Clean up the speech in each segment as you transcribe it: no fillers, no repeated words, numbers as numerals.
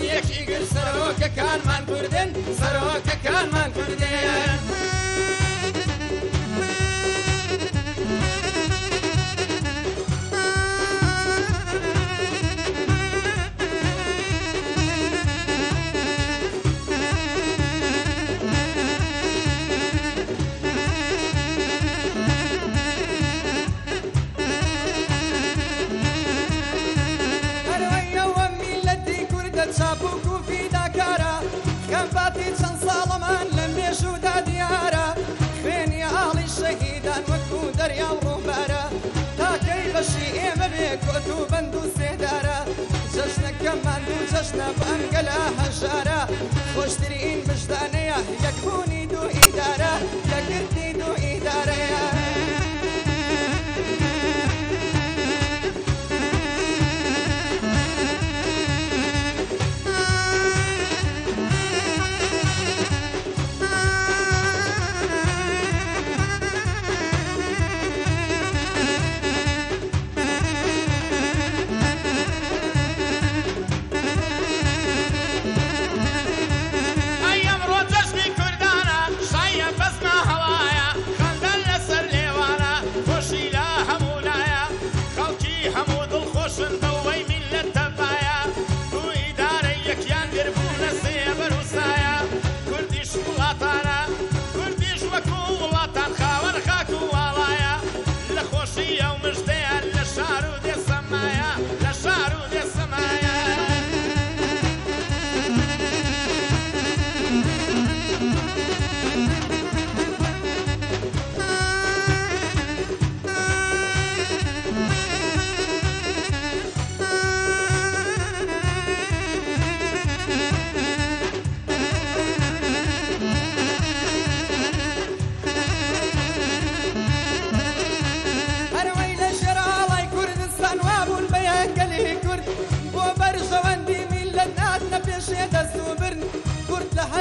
یەکی گر سەرۆکەکانمان کوردن سەرۆکەکانمان کوردن چاپوک و فیداکارە خەمباتی چەند ساڵەمان لە مێژوودا دیارە خوێنی ئاڵی شەهیدان وەکو دەریاو ڕووبارە تاکەی بەشی ئێمە بێ کۆت و بەند و سێدارە جەژنەکەمان دوو جەژنە بەنگەلە هەژارە خۆشترین مژدانەیە یەکبوونی دوو ئیدارە یەکردی دوو ئیدارەیە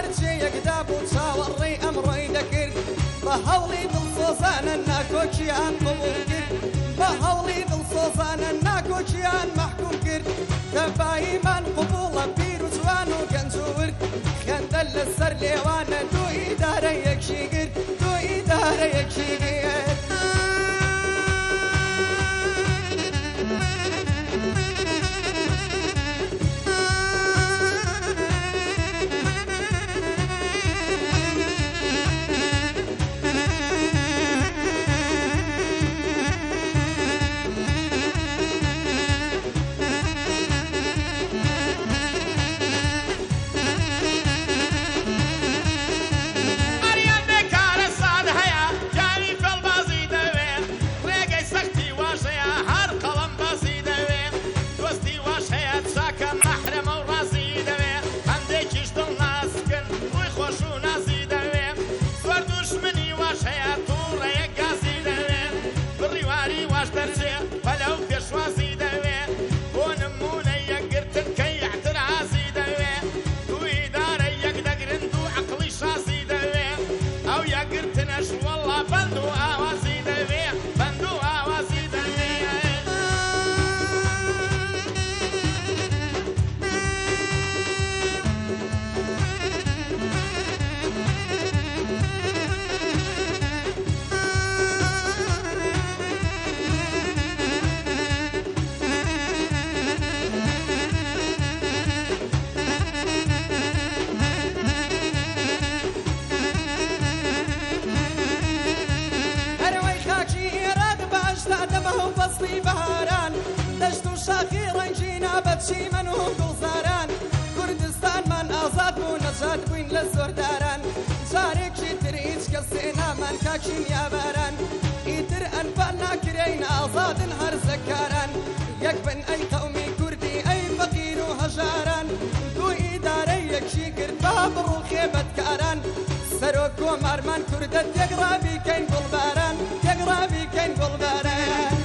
هەرچێیەکدا بوو چاوەڕێی ئەمڕۆی دەکرد بە هەوڵی دڵسۆزانە ناکۆچیان قبوڵ کرد بە هەوڵی دڵسۆزانە ناکۆچیان مەحکوم کرد دەباییمان قبوڵە پیر و جوان و گەنج و ورد خەندە لەسەر لێوانە دوو ئیدارە یەکشی گرت دوو ئیدارە یەکشی گرت فصلی بهاران دەشت و شاخی ڕەنگینە بەچی من و گوڵزاران کوردستانمان ئازاد بوو نەجات بووین لە زۆرداران جارێکی تر هیچ کەسێ نامان کاکین یاباران ئیتر ئەنفال ناکرێین ئازادن هەرزەکاران یەک بن ئەی قەومی کوردی ئەی فەقیر و هەژاران دوو ئیدارەی یەکشی کرد با بڕوو خێبەتکاران سەرۆک کۆمارمان کوردە تێگڕابیکەین گوڵباران تێگڕابیکەین گوڵباران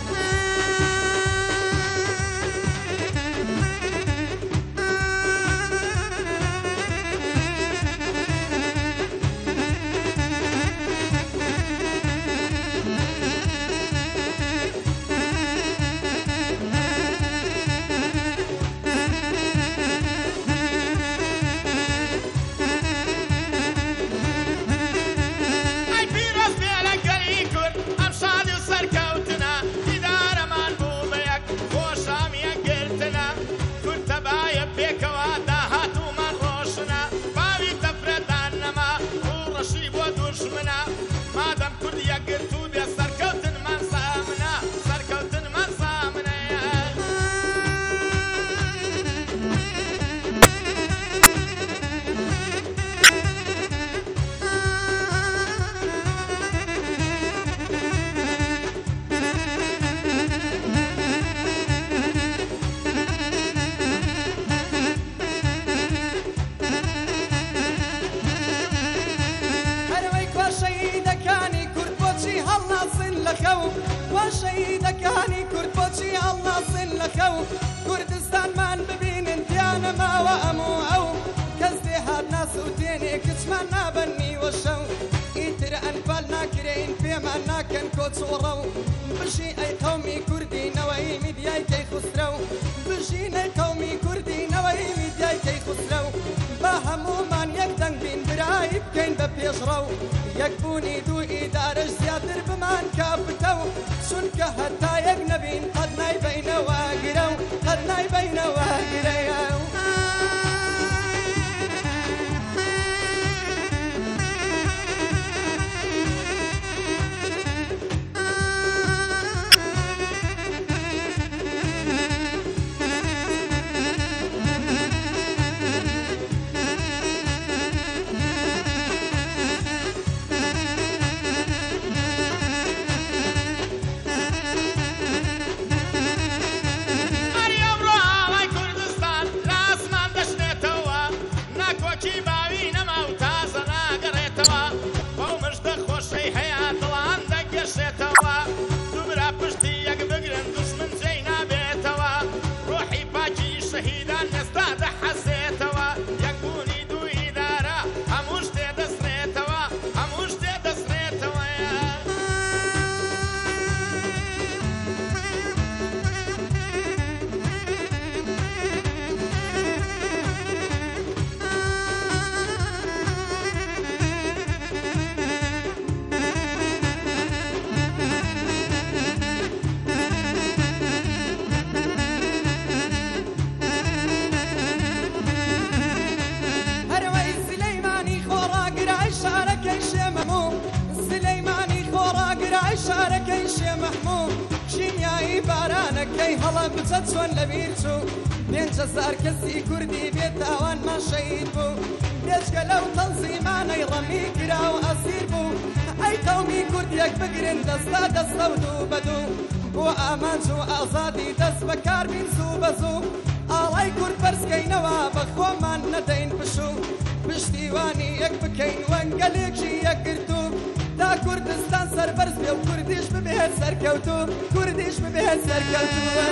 کچمان نابەنی وەشەو ئیتر ئەنفال ناکرێن پێمان ناکەن کۆچوەڕە و بژی ئەی قەومی کوردینەوەی میدیای کەی خوسترە و بژینەی قەومی کوردینەوەی میدیای کەی خوسترە و با هەموومان یەک دەنگ بین برایی بکەین بە پێشڕە و یەکبوونی دوو ئیدارەش زیاتر بمان کابتە و چونکە هەتا یەک نەبین قەت نایبەینەوە گرە و قەت نایبەینەوە گرەیە شارەکەی شێ مەحموو ژینیایی بارانەکەی هەڵە بچە چۆن لە بیر چوو 5,000 کەسی کوردی بێت تاوانمان شەهید بوو پێچکە لەو تەنزیمانەی ڕەمی کرا و ئەسیر بوو ئەی قەومی کوردیەک بگرن دەستا دەستە و دوو بە دوو بۆ ئامانج و ئازادی دەست بەکار بین زوو بە زوو ئاڵای کورد بەرزکەینەوە بە خۆمان نەدەین پشوو پشتیوانی یەک بکەین وەنگەلێکی یەکگرتوو تا کوردستان سەربەرز بێ و کوردیش ببێت سەرکەوتوو کوردیش ببێت سەرکەوتووە